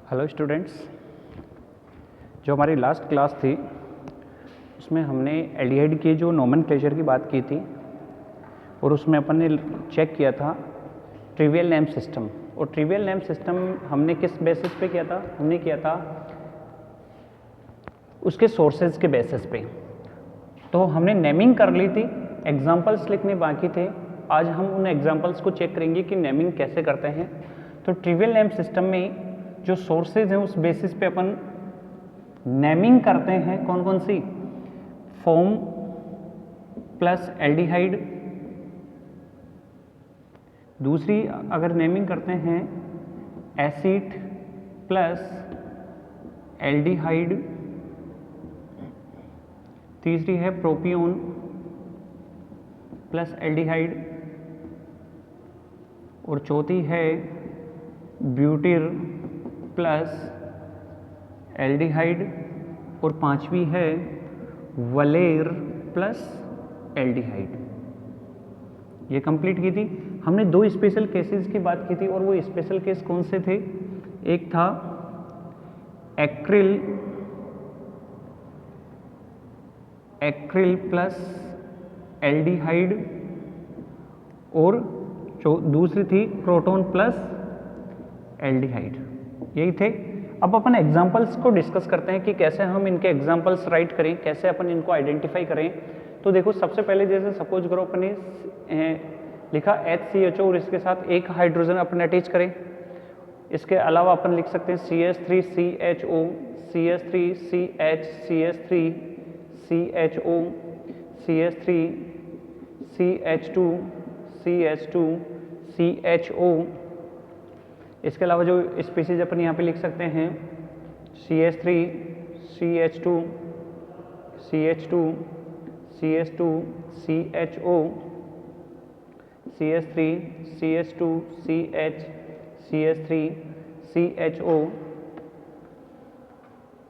Hello students, जो हमारी last class थी उसमें हमने एल्डिहाइड की जो नोमेनक्लेचर की बात की थी और उसमें अपन ने चेक किया था ट्रिवियल नेम सिस्टम। और ट्रिवियल नेम सिस्टम हमने किस बेसिस पे किया था? हमने किया था उसके सोर्सेज के बेसिस पे। तो हमने नेमिंग कर ली थी, एग्जांपल्स लिखने बाकी थे। आज हम उन एग्जांपल्स को चेक करेंगे कि नेमिंग कैसे करते हैं। तो ट्रिवियल नेम सिस्टम में जो सोर्सेज हैं उस बेसिस पे अपन नेमिंग करते हैं। कौन कौन सी? Foam plus aldehyde. दूसरी अगर नेमिंग करते हैं एसिड प्लस एल्डिहाइड। तीसरी है प्रोपियोन प्लस एल्डिहाइड। और चौथी है ब्यूटिर प्लस एल्डिहाइड। और पांचवी है वलेर प्लस एल्डिहाइड। ये कंप्लीट की थी हमने। दो स्पेशल केसेस की बात की थी और वो स्पेशल केस कौन से थे? एक था एक्रिल प्लस एल्डिहाइड और जो दूसरी थी प्रोटोन प्लस एल्डिहाइड। यही थे। अब अपन एग्जांपल्स को डिस्कस करते हैं कि कैसे हम इनके एग्जांपल्स राइट करें, कैसे अपन इनको आइडेंटिफाई करें। तो देखो, सबसे पहले जैसे सपोज करो अपन ने लिखा HCHO और इसके साथ एक हाइड्रोजन अपन अटैच करें। इसके अलावा अपन लिख सकते हैं CH3CHO, CH3CH, CH3 CHO, CH3 CH2, CH2 CHO। इसके अलावा जो स्पीसीज अपन यहाँ पे लिख सकते हैं CH3 CH2 CH2 CH2 CHO, CH3 CH2 CH, CH3 CHO।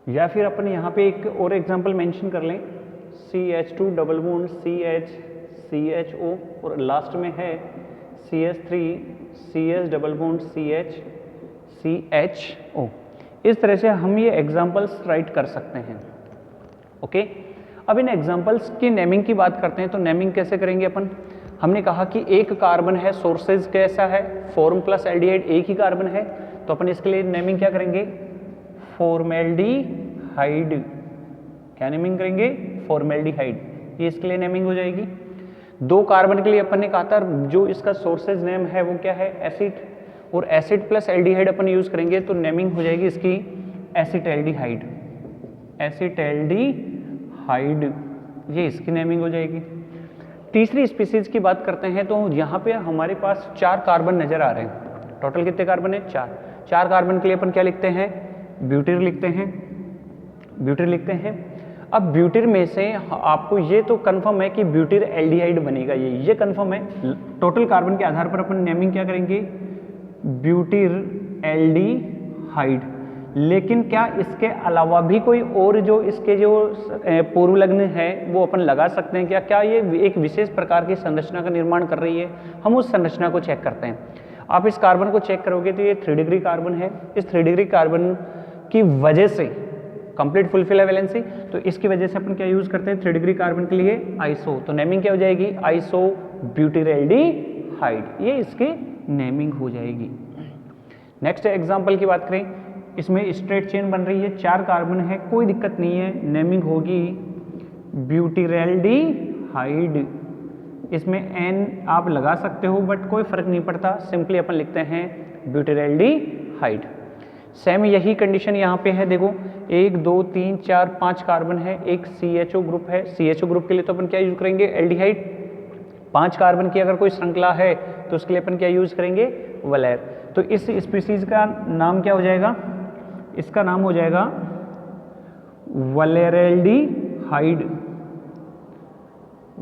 या फिर अपन यहाँ पे एक और एग्जांपल मेंशन कर लें CH2 double bond CH CHO और लास्ट में है CH3 CH double bond CH CHO। इस तरह से हम ये एग्जांपल्स राइट कर सकते हैं। ओके, अब इन एग्जांपल्स की नेमिंग की बात करते हैं। तो नेमिंग कैसे करेंगे अपन? हमने कहा कि एक कार्बन है, सोर्सेज कैसा है? फॉर्म प्लस एल्डिहाइड, एक ही कार्बन है। तो अपन इसके लिए नेमिंग क्या करेंगे? फॉर्मेल्डिहाइड। क्या नेमिंग करेंगे? फॉर्मेल्डिहाइड। ये इसके लिए नेमिंग हो जाएगी। दो कार्बन के लिए अपन ने कहा था जो इसका सोर्सेज नेम है वो क्या है? एसिड। और एसिड प्लस एल्डिहाइड अपन यूज करेंगे तो नेमिंग हो जाएगी इसकी एसिटैल्डिहाइड। एसिटैल्डिहाइड, ये इसकी नेमिंग हो जाएगी। तीसरी स्पीसीज की बात करते हैं तो यहाँ पे हमारे पास 4 कार्बन नजर आ रहे हैं। टोटल कितने कार्बन है? 4 कार्बन के लिए अपन क्या लिखते हैं? ब्यूटिर लिखते हैं। ब्यूटिर लिखते हैं। अब ब्यूटिर में से आपको ये तो कंफर्म है कि ब्यूटिर एल्डिहाइड बनेगा। ये कंफर्म है। टोटल कार्बन के आधार पर अपन नेमिंग क्या करेंगे? ब्यूटिर एल्डिहाइड। लेकिन क्या इसके अलावा भी कोई और जो इसके जो पूर्व लग्न है वो अपन लगा सकते हैं क्या? क्या ये एक विशेष प्रकार की संरचना का निर्माण कर रही है? हम उस संरचना को चेक करते हैं। आप इस कार्बन को चेक करोगे तो ये 3 डिग्री कार्बन है। इस 3 डिग्री कार्बन की वजह से कंप्लीट फुलफिल है वैलेंसी, तो इसकी वजह से अपन क्या यूज करते हैं 3 डिग्री कार्बन के लिए? आइसो। तो नेमिंग क्या हो जाएगी? आइसो ब्यूटिरएल्डिहाइड। ये इसकी नेमिंग हो जाएगी। नेक्स्ट एग्जांपल की बात करें, इसमें स्ट्रेट चेन बन रही है, 4 कार्बन है, कोई दिक्कत नहीं है। नेमिंग होगी ब्यूटिरएल्डिहाइड। इसमें N आप लगा सकते हो बट कोई फर्क नहीं पड़ता, सिंपली अपन लिखते हैं ब्यूटिरएल्डिहाइड। सेम यही कंडीशन यहाँ पे है। देखो 1 2 3 4 5 कार्बन है, एक CHO ग्रुप है। CHO ग्रुप के लिए तो अपन क्या यूज करेंगे? एल्डिहाइड। 5 कार्बन की अगर कोई श्रृंखला है तो उसके लिए अपन क्या यूज करेंगे? वलेर। तो इस स्पीसीज का नाम क्या हो जाएगा? इसका नाम हो जाएगा वलेरेल्डिहाइड।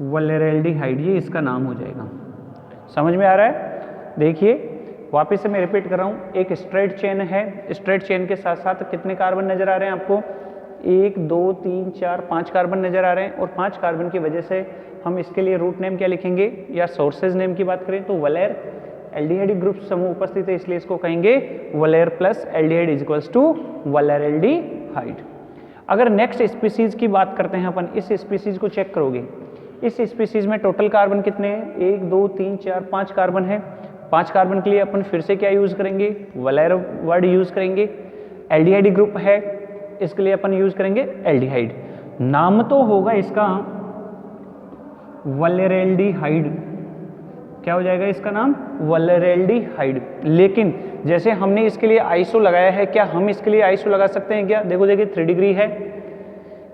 वलेरेल्डिहाइड, ये इसका नाम हो जाएगा। समझ में आ रहा है? देखिए वापस से मैं रिपीट कर रहा हूँ, एक स्ट्रेट चेन है। स्ट्रेट चेन के साथ साथ कितने कार्बन नजर आ रहे हैं आपको? 1 2 3 4 5 कार्बन नजर आ रहे हैं। और 5 कार्बन की वजह से हम इसके लिए रूट नेम क्या लिखेंगे या सोर्सेज नेम की बात करें तो वलेर। एल्डिहाइड ग्रुप समूह उपस्थित है, इसलिए इसको कहेंगे valer plus aldehyde is equals to valeraldehyde. अगर नेक्स्ट स्पीसीज की बात करते हैं अपन, इस स्पीसीज को चेक करोगे, इस स्पीसीज में टोटल कार्बन कितने हैं? 1 2 3 4 5 कार्बन है। 5 कार्बन के लिए अपन फिर से क्या यूज करेंगे? वलेर वर्ड यूज करेंगे। एल्डिहाइड ग्रुप है, इसके लिए अपन यूज करेंगे एल्डिहाइड। नाम तो होगा इसका वलेरेल्डिहाइड, क्या हो जाएगा इसका नाम? वलेरेल्डिहाइड। लेकिन जैसे हमने इसके लिए आइसो लगाया है, क्या हम इसके लिए आइसो लगा सकते हैं क्या? देखो देखिए 3 डिग्री है,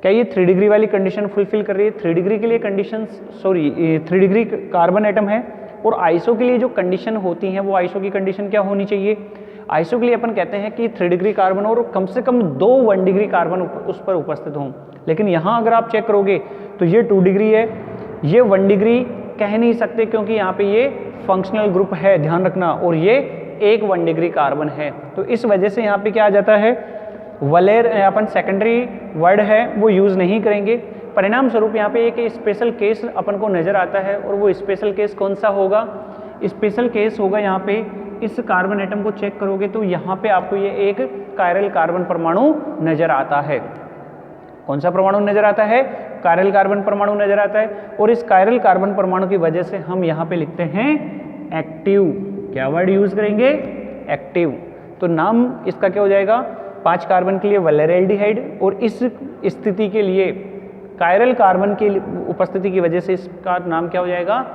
क्या ये 3 डिग्री वाली कंडीशन फुलफिल कर रही है? 3 डिग्री के लिए condition, sorry 3 degree carbon atom है, और आइसो के लिए जो कंडीशन होती हैं वो आइसो की कंडीशन क्या होनी चाहिए? आइसो के लिए अपन कहते हैं कि 3 डिग्री कार्बन और कम से कम 2 1 डिग्री कार्बन उस पर उपस्थित हों। लेकिन यहाँ अगर आप चेक करोगे तो ये 2 डिग्री है, ये 1 डिग्री कह नहीं सकते क्योंकि यहाँ पे ये फंक्शनल ग्रुप है, ध्यान रखना, और ये एक 1 डिग्री कार्बन है। तो इस वजह से यहाँ पे क्या आ जाता है? वलेर अपन सेकेंडरी वर्ड है वो यूज नहीं करेंगे। परिणाम स्वरूप यहाँ पे एक स्पेशल केस अपन को नजर आता है, और वो स्पेशल केस कौन सा होगा? स्पेशल केस होगा यहाँ पे, इस कार्बन एटम को चेक करोगे तो यहाँ पे आपको ये एक कायरल कार्बन परमाणु नजर आता है। कौन सा परमाणु नजर आता है? कायरल कार्बन परमाणु नजर आता है, और इस कायरल कार्बन परमाणु की वजह से हम यहाँ पे लिखते हैं एक्टिव। क्या वर्ड यूज करेंगे? एक्टिव। तो नाम इसका क्या हो जाएगा? 5 कार्बन के लिए वलेरेल्डिहाइड, और इस स्थिति के लिए कायरल कार्बन की उपस्थिति की वजह से इसका नाम क्या हो जाएगा?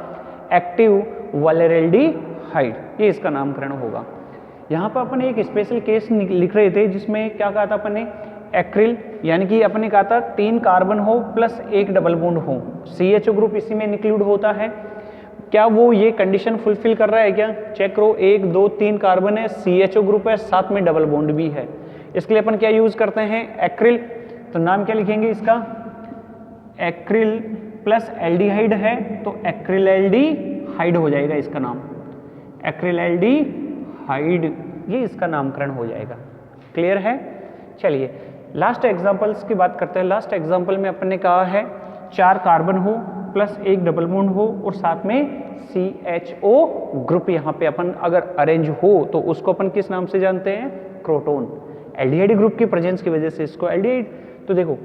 एक्टिव वलेरेल्डिहाइड, ये इसका नामकरण होगा। यहाँ पर अपन एक स्पेशल केस लिख रहे थे जिसमें क्या कहा था अपन ने? एक्रिल, यानी कि अपन ने कहा था 3 कार्बन हो प्लस 1 डबल बॉन्ड हो, CHO ग्रुप इसी में इंक्लूड होता है। क्या वो ये कंडीशन फुलफिल कर रहा है क्या? चेक करो, 1 2 3 कार्बन है, CHO ग्रुप है, साथ में डबल बॉन्ड भी है। इसके लिए अपन क्या यूज करते हैं? एक्रिल। तो नाम क्या लिखेंगे इसका? एक्रिल प्लस एल्डिहाइड है तो एक्रिलेल्डिहाइड हो जाएगा इसका नाम, एक्रिलेल्डिहाइड, ये इसका नामकरण हो जाएगा। क्लियर है? चलिए लास्ट एग्जांपल्स की बात करते हैं। लास्ट एग्जांपल में अपन ने कहा है 4 कार्बन हो प्लस 1 डबल बॉन्ड हो और साथ में CHO ग्रुप यहाँ पे अपन अगर अरेंज हो तो उसको अपन किस नाम से जानते हैं? क्रोटोन। एल्डिहाइड ग्रुप की प्रेजेंस की वजह से इसको एल्डिहाइड। तो देखो,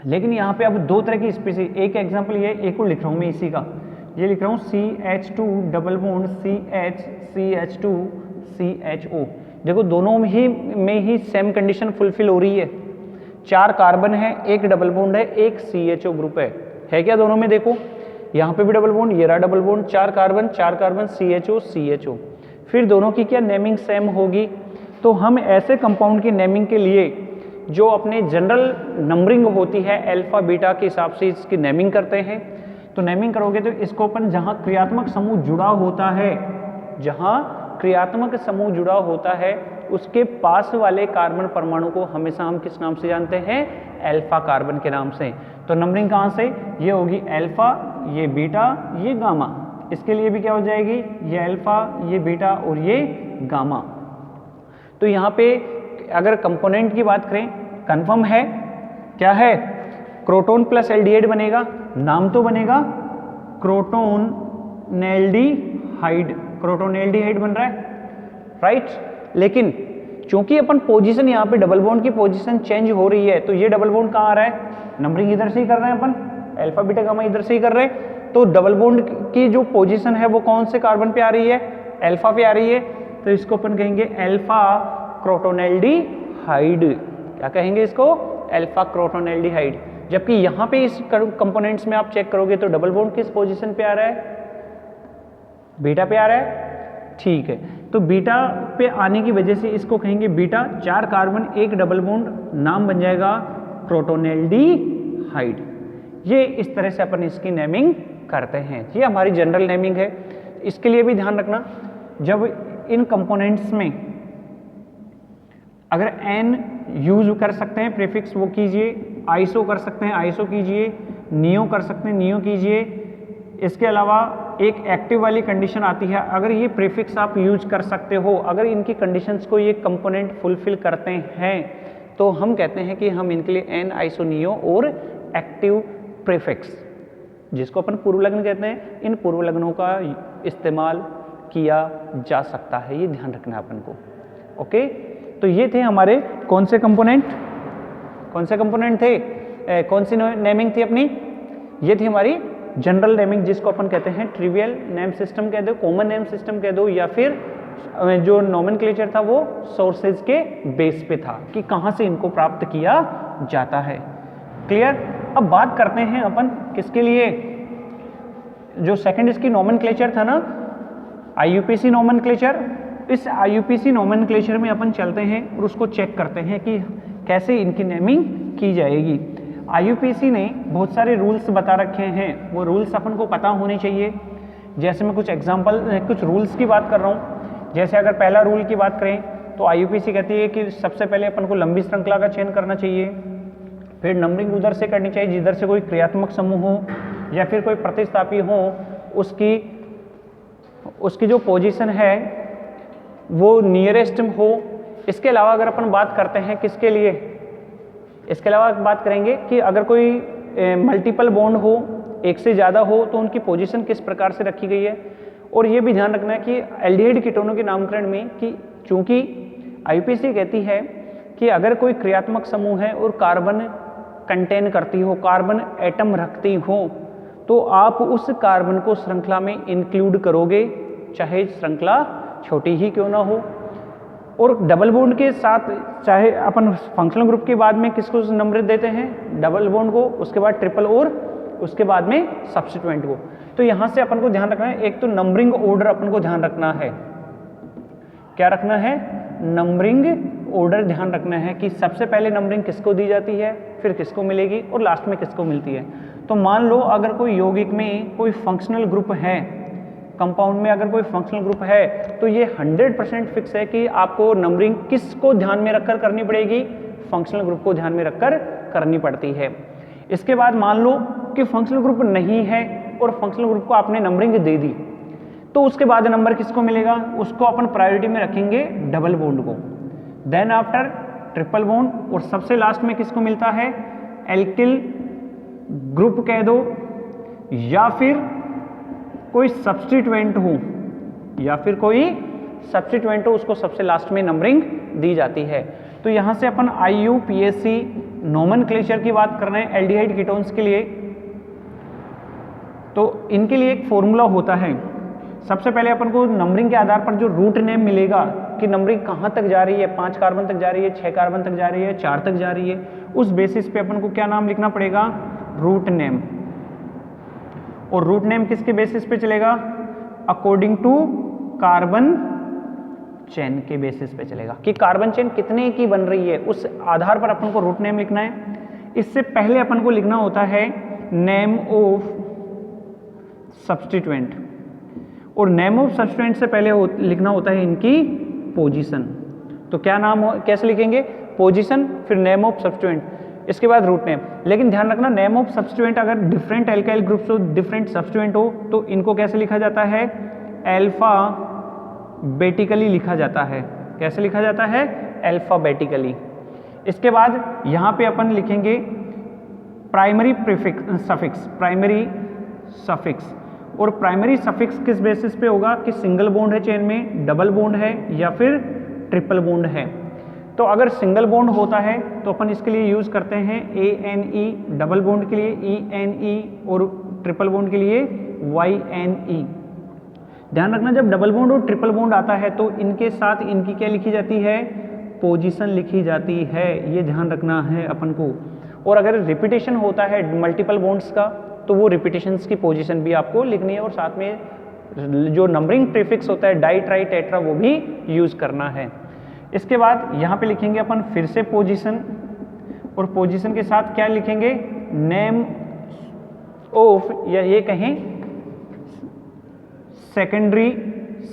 लेकिन यहाँ पे अब 2 तरह की स्पीसीज, एक एग्जांपल ये, एक और लिख रहा हूँ मैं इसी का, ये लिख रहा हूँ CH2 double bond CH2 CHO। देखो दोनों में ही सेम कंडीशन फुलफिल हो रही है। 4 कार्बन है, 1 डबल बॉन्ड है, 1 CHO ग्रुप है क्या दोनों में? देखो यहाँ पे भी डबल बॉन्ड, ये रहा डबल बॉन्ड, 4 कार्बन CHO। फिर दोनों की क्या नेमिंग सेम होगी? तो हम ऐसे कंपाउंड की नेमिंग के लिए जो अपने जनरल नंबरिंग होती है अल्फा बीटा के हिसाब से इसकी नेमिंग करते हैं। तो नेमिंग करोगे तो इसको अपन जहाँ क्रियात्मक समूह जुड़ा होता है, जहाँ क्रियात्मक समूह जुड़ा होता है उसके पास वाले कार्बन परमाणु को हमेशा हम किस नाम से जानते हैं? अल्फा कार्बन के नाम से। तो नंबरिंग कहाँ से? ये होगी अल्फा, ये बीटा, ये गामा। इसके लिए भी क्या हो जाएगी? ये अल्फा, ये बीटा और ये गामा। तो यहाँ पे अगर कंपोनेंट की बात करें, कंफर्म है क्या है? क्रोटोन प्लस एल्डिहाइड बनेगा, नाम तो बनेगा क्रोटोनेल्डिहाइड, क्रोटोनेल्डिहाइड बन रहा है, राइट। लेकिन चूंकि अपन पोजीशन यहाँ पे डबल बॉन्ड की पोजीशन चेंज हो रही है, तो ये डबल बॉन्ड कहाँ आ रहा है? नंबरिंग इधर से ही कर रहे हैं अपन, अल्फा बीटा गामा इधर से ही कर रहे हैं। तो डबल बॉन्ड की जो पोजीशन है वो कौन से कार्बन पे आ रही है? अल्फा पे आ रही है। तो इसको अपन कहेंगे अल्फा क्रोटोनेल्डिहाइड। क्या कहेंगे इसको? अल्फा क्रोटोनेल्डिहाइड। जबकि यहाँ पे इस कंपोनेंट्स में आप चेक करोगे तो डबल बॉन्ड किस पोजीशन पे आ रहा है? बीटा पे आ रहा है, ठीक है। तो बीटा पे आने की वजह से इसको कहेंगे बीटा, 4 कार्बन 1 डबल बॉन्ड, नाम बन जाएगा क्रोटोनेल्डिहाइड। ये इस तरह से अपन इसकी नेमिंग करते हैं, ये हमारी जनरल नेमिंग है। इसके लिए भी ध्यान रखना, जब इन कंपोनेंट्स में अगर एन यूज कर सकते हैं प्रीफिक्स वो कीजिए, आइसो कर सकते हैं आइसो कीजिए, नियो कर सकते हैं नियो कीजिए। इसके अलावा एक एक्टिव वाली कंडीशन आती है, अगर ये प्रीफिक्स आप यूज कर सकते हो, अगर इनकी कंडीशंस को ये कंपोनेंट फुलफिल करते हैं तो हम कहते हैं कि हम इनके लिए एन आइसो नियो और एक्टिव प्रीफिक्स, जिसको अपन पूर्व लग्न कहते हैं, इन पूर्व लग्नों का इस्तेमाल किया जा सकता है, ये ध्यान रखना है अपन को। ओके, तो ये थे हमारे कौन से कंपोनेंट थे, कौन सी नेमिंग थी अपनी, ये थी हमारी जनरल नेमिंग, जिसको अपन कहते हैं ट्रिवियल नेम सिस्टम कह दो, कॉमन नेम सिस्टम कह दो, या फिर जो नोमेनक्लेचर था वो सोर्सेज के बेस पे था कि कहाँ से इनको प्राप्त किया जाता है। क्लियर। अब बात करते हैं अपन किसके लिए, जो सेकंड इसकी नोमेनक्लेचर था ना, IUPAC नोमेनक्लेचर। इस IUPAC नोमेनक्लेचर में अपन चलते हैं और उसको चेक करते हैं कि कैसे इनकी नेमिंग की जाएगी। IUPAC ने बहुत सारे रूल्स बता रखे हैं, वो रूल्स अपन को पता होने चाहिए। जैसे मैं कुछ रूल्स की बात कर रहा हूँ। जैसे अगर पहला रूल की बात करें तो IUPAC कहती है कि सबसे पहले अपन को लंबी श्रृंखला का चयन करना चाहिए, फिर नंबरिंग उधर से करनी चाहिए जिधर से कोई क्रियात्मक समूह हो या फिर कोई प्रतिस्थापी हो, उसकी जो पोजीशन है वो नियरेस्ट हो। इसके अलावा अगर अपन बात करते हैं किसके लिए, इसके अलावा बात करेंगे कि अगर कोई मल्टीपल बॉन्ड हो, एक से ज़्यादा हो, तो उनकी पोजीशन किस प्रकार से रखी गई है। और ये भी ध्यान रखना है कि एल्डिहाइड कीटोनों के नामकरण में कि चूंकि IUPAC कहती है कि अगर कोई क्रियात्मक समूह है और कार्बन कंटेन करती हो, कार्बन एटम रखती हो, तो आप उस कार्बन को श्रृंखला में इंक्लूड करोगे, चाहे श्रृंखला छोटी ही क्यों ना हो। और डबल बॉन्ड के साथ, चाहे अपन फंक्शनल ग्रुप के बाद में किसको नंबर देते हैं, डबल बॉन्ड को, उसके बाद ट्रिपल और उसके बाद में सब्स्टिट्यूएंट को। तो यहां से अपन को ध्यान रखना है, एक तो नंबरिंग ऑर्डर अपन को ध्यान रखना है। क्या रखना है, नंबरिंग ऑर्डर ध्यान रखना है कि सबसे पहले नंबरिंग किसको दी जाती है, फिर किसको मिलेगी और लास्ट में किसको मिलती है। तो मान लो अगर कोई यौगिक में कोई फंक्शनल ग्रुप है, कंपाउंड में अगर कोई फंक्शनल ग्रुप है, तो ये 100% फिक्स है कि आपको नंबरिंग किसको ध्यान में रखकर करनी पड़ेगी, फंक्शनल ग्रुप को ध्यान में रखकर करनी पड़ती है। इसके बाद मान लो कि फंक्शनल ग्रुप नहीं है और फंक्शनल ग्रुप को आपने नंबरिंग दे दी, तो उसके बाद नंबर किसको मिलेगा, उसको अपन प्रायोरिटी में रखेंगे डबल बॉन्ड को, देन आफ्टर ट्रिपल बॉन्ड, और सबसे लास्ट में किसको मिलता है, एल्किल ग्रुप कह दो, या फिर कोई सब्स्टिट्यूएंट हो, उसको सबसे लास्ट में नंबरिंग दी जाती है। तो यहां से अपन IUPAC नोमेनक्लेचर की बात कर रहे हैं एल्डिहाइड कीटोन्स के लिए। तो इनके लिए एक फॉर्मूला होता है। सबसे पहले अपन को नंबरिंग के आधार पर जो रूट नेम मिलेगा कि नंबरिंग कहाँ तक जा रही है, 5 कार्बन तक जा रही है, 6 कार्बन तक जा रही है, 4 तक जा रही है, उस बेसिस पे अपन को क्या नाम लिखना पड़ेगा, रूट नेम। और रूट नेम किसके बेसिस पे चलेगा, अकॉर्डिंग टू कार्बन चेन के बेसिस पे चलेगा कि कार्बन चेन कितने की बन रही है, उस आधार पर अपन को रूट नेम लिखना है। इससे पहले अपन को लिखना होता है नेम ऑफ सब्स्टिट्यूएंट, और नेम ऑफ सब्स्टिट्यूएंट से पहले लिखना होता है इनकी पोजीशन। तो क्या नाम कैसे लिखेंगे, पोजीशन फिर नेम ऑफ सब्स्टिट्यूएंट, इसके बाद रूट नेम। लेकिन ध्यान रखना नेम ऑफ सब्स्टिट्यूएंट अगर डिफरेंट एल्काइल ग्रुप्स हो, डिफरेंट सब्स्टिट्यूएंट हो, तो इनको कैसे लिखा जाता है, अल्फाबेटिकली लिखा जाता है। कैसे लिखा जाता है, अल्फाबेटिकली। इसके बाद यहां पे अपन लिखेंगे प्राइमरी सफिक्स, प्राइमरी सफिक्स। और प्राइमरी सफिक्स किस बेसिस पे होगा कि सिंगल बॉन्ड है चेन में, डबल बॉन्ड है या फिर ट्रिपल बॉन्ड है। तो अगर सिंगल बॉन्ड होता है तो अपन इसके लिए यूज करते हैं ANE, डबल बॉन्ड के लिए ENE, और ट्रिपल बॉन्ड के लिए YNE। ध्यान रखना जब डबल बॉन्ड और ट्रिपल बॉन्ड आता है तो इनके साथ इनकी क्या लिखी जाती है, पोजीशन लिखी जाती है, ये ध्यान रखना है अपन को। और अगर रिपीटेशन होता है मल्टीपल बॉन्ड्स का तो वो रिपीटेशंस की पोजीशन भी आपको लिखनी है, और साथ में जो नंबरिंग प्रीफिक्स होता है डाई ट्राई टेट्रा वो भी यूज करना है। इसके बाद यहाँ पे लिखेंगे अपन फिर से पोजीशन, और पोजीशन के साथ क्या लिखेंगे, नेम ऑफ, या ये कहें सेकेंडरी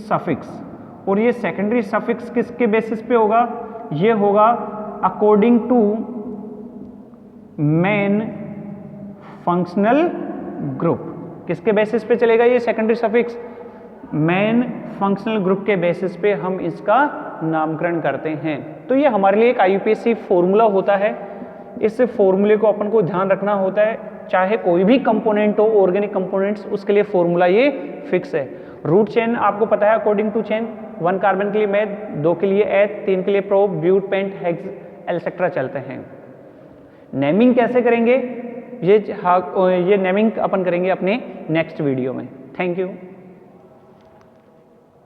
सफिक्स। और ये सेकेंडरी सफिक्स किसके बेसिस पे होगा, ये होगा according to main functional group. किसके बेसिस पे चलेगा ये secondary suffix, main functional group के बेसिस पे हम इसका नामकरण करते हैं। तो ये हमारे लिए एक IUPAC फॉर्मूला होता है, इस फॉर्मूले को अपन को ध्यान रखना होता है। चाहे कोई भी कंपोनेंट हो, ऑर्गेनिक कंपोनेंट्स, उसके लिए फॉर्मूला ये फिक्स है। रूट चेन आपको पता है अकॉर्डिंग टू चेन 1 कार्बन के लिए मेथ, 2 के लिए एथ, 3 के लिए pro, but, pent, hex, etcetera चलते हैं। नेमिंग कैसे करेंगे ये नेमिंग अपन करेंगे अपने नेक्स्ट वीडियो में। Thank you.